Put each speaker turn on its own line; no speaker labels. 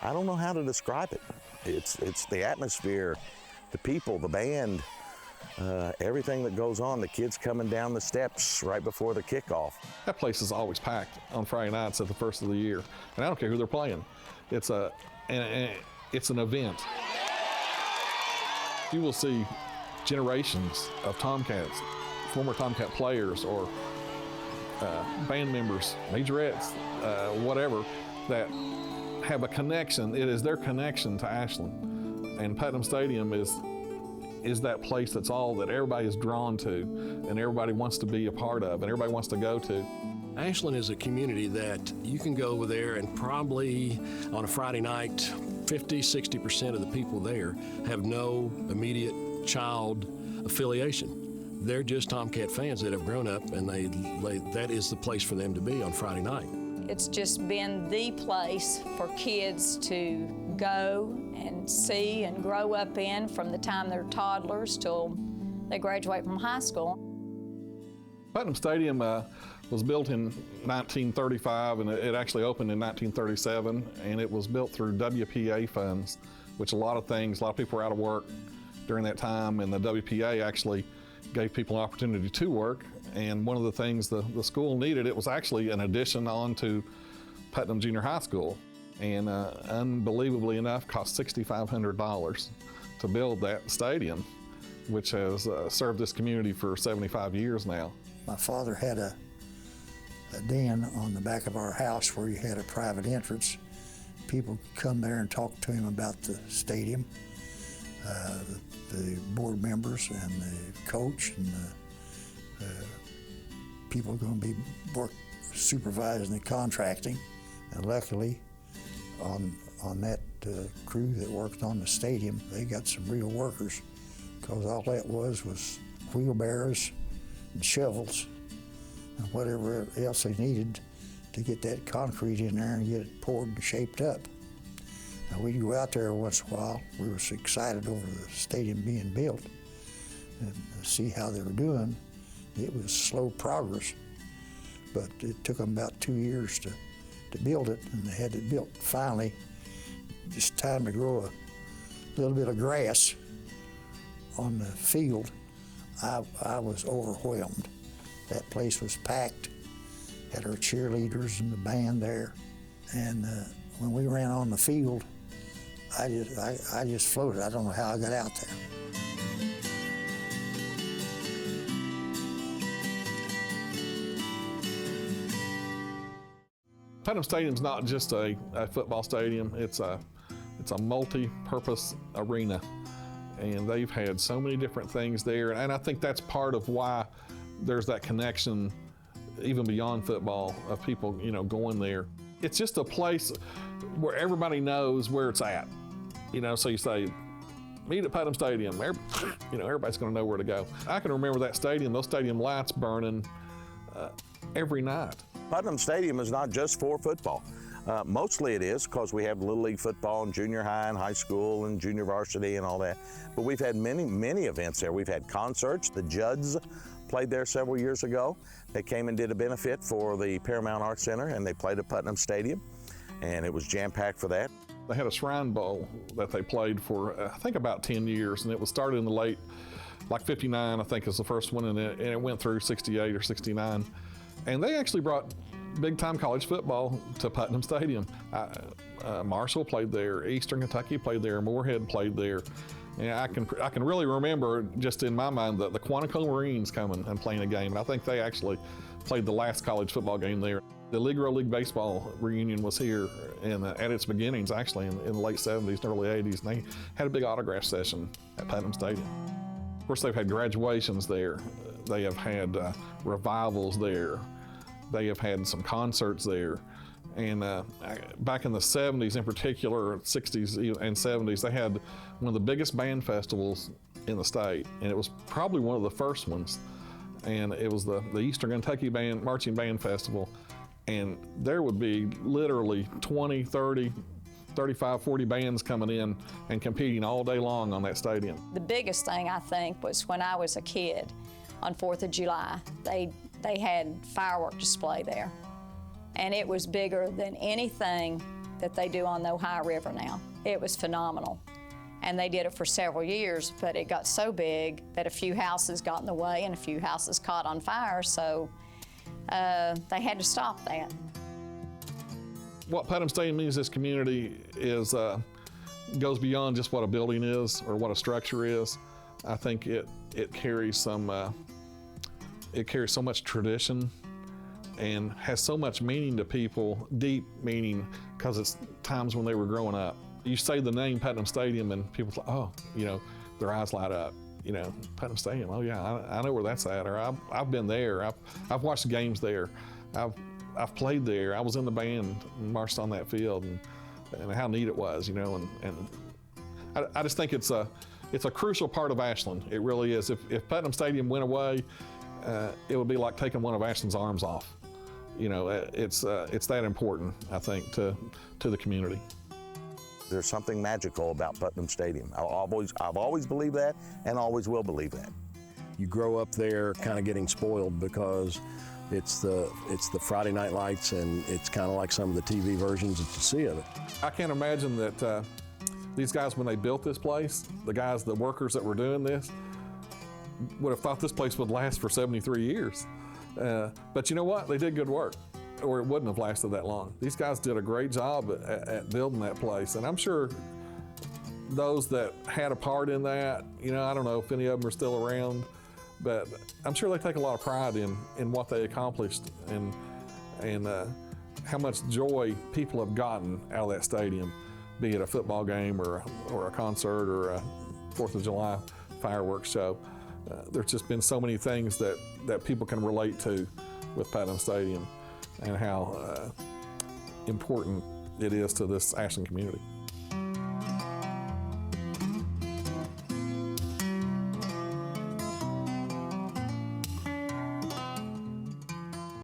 I don't know how to describe it. It's the atmosphere, the people, the band, everything that goes on, the kids coming down the steps right before the kickoff.
That place is always packed on Friday nights at the first of the year, and I don't care who they're playing. It's an event. You will see generations of Tomcats, former Tomcat players or band members, majorettes, whatever, that have a connection. It is their connection to Ashland, and Putnam Stadium is that place that's all that everybody is drawn to, and everybody wants to be a part of, and everybody wants to go to.
Ashland is a community that you can go over there and probably on a Friday night, 50–60% of the people there have no immediate child affiliation. They're just Tomcat fans that have grown up, and that is the place for them to be on Friday night.
It's just been the place for kids to go and see and grow up in from the time they're toddlers till they graduate from high school.
Putnam Stadium was built in 1935, and it actually opened in 1937, and it was built through WPA funds, which a lot of people were out of work during that time, and the WPA actually gave people an opportunity to work. And one of the things the school needed, it was actually an addition onto Putnam Junior High School, and unbelievably enough, cost $6,500 to build that stadium, which has served this community for 75 years now.
My father had a den on the back of our house where you had a private entrance. People could come there and talk to him about the stadium, the board members and the coach and the people going to be supervising the contracting. And luckily, on that crew that worked on the stadium, they got some real workers, because all that was wheelbarrows and shovels and whatever else they needed to get that concrete in there and get it poured and shaped up. Now, we'd go out there once in a while. We were so excited over the stadium being built and see how they were doing. It was slow progress, but it took them about 2 years to build it, and they had it built finally. Just time to grow a little bit of grass on the field. I was overwhelmed. That place was packed, had our cheerleaders and the band there, and when we ran on the field, I just floated. I don't know how I got out there.
Putnam Stadium's not just a football stadium, it's a multi-purpose arena, and they've had so many different things there, and I think that's part of why there's that connection even beyond football of people, going there. It's just a place where everybody knows where it's at, so you say, meet at Putnam Stadium, everybody's going to know where to go. I can remember that stadium, those stadium lights burning every night.
Putnam Stadium is not just for football. Mostly it is, because we have Little League football and junior high and high school and junior varsity and all that. But we've had many events there. We've had concerts. The Judds played there several years ago. They came and did a benefit for the Paramount Arts Center, and they played at Putnam Stadium, and it was jam-packed for that.
They had a Shrine Bowl that they played for, I think, about 10 years, and it was started in the late, 59, I think, is the first one, and it went through 68 or 69. And they actually brought big-time college football to Putnam Stadium. Marshall played there, Eastern Kentucky played there, Moorhead played there. And I can really remember, just in my mind, the Quantico Marines coming and playing a game. And I think they actually played the last college football game there. The League Baseball reunion was here at its beginnings, actually, in the late 70s and early 80s. And they had a big autograph session at Putnam Stadium. Of course, they've had graduations there. They have had revivals there. They have had some concerts there. And back in the 70s in particular, 60s and 70s, they had one of the biggest band festivals in the state. And it was probably one of the first ones. And it was the Eastern Kentucky Marching Band Festival. And there would be literally 20, 30, 35, 40 bands coming in and competing all day long on that stadium.
The biggest thing, I think, was when I was a kid on 4th of July. They had firework display there. And it was bigger than anything that they do on the Ohio River now. It was phenomenal. And they did it for several years, but it got so big that a few houses got in the way and a few houses caught on fire, so they had to stop that.
What Putnam Stadium means to this community is goes beyond just what a building is or what a structure is. I think it carries some it carries so much tradition and has so much meaning to people, deep meaning, because it's times when they were growing up. You say the name Putnam Stadium and people think, oh, you know, their eyes light up. You know, Putnam Stadium, oh yeah, I know where that's at, or I've been there, I've watched games there, I've played there, I was in the band and marched on that field, and how neat it was, you know, and I just think it's a crucial part of Ashland. It really is. If Putnam Stadium went away, it would be like taking one of Ashland's arms off. You know, it's that important, I think, to the community.
There's something magical about Putnam Stadium. I've always believed that and always will believe that.
You grow up there kind of getting spoiled because it's the Friday night lights, and it's kind of like some of the TV versions that you see of it.
I can't imagine that these guys, when they built this place, the workers that were doing this, would have thought this place would last for 73 years. But you know what? They did good work, or it wouldn't have lasted that long. These guys did a great job at building that place, and I'm sure those that had a part in that, you know, I don't know if any of them are still around, but I'm sure they take a lot of pride in what they accomplished and how much joy people have gotten out of that stadium, be it a football game or a concert or a 4th of July fireworks show. There's just been so many things that people can relate to with Putnam Stadium and how important it is to this Ashland community.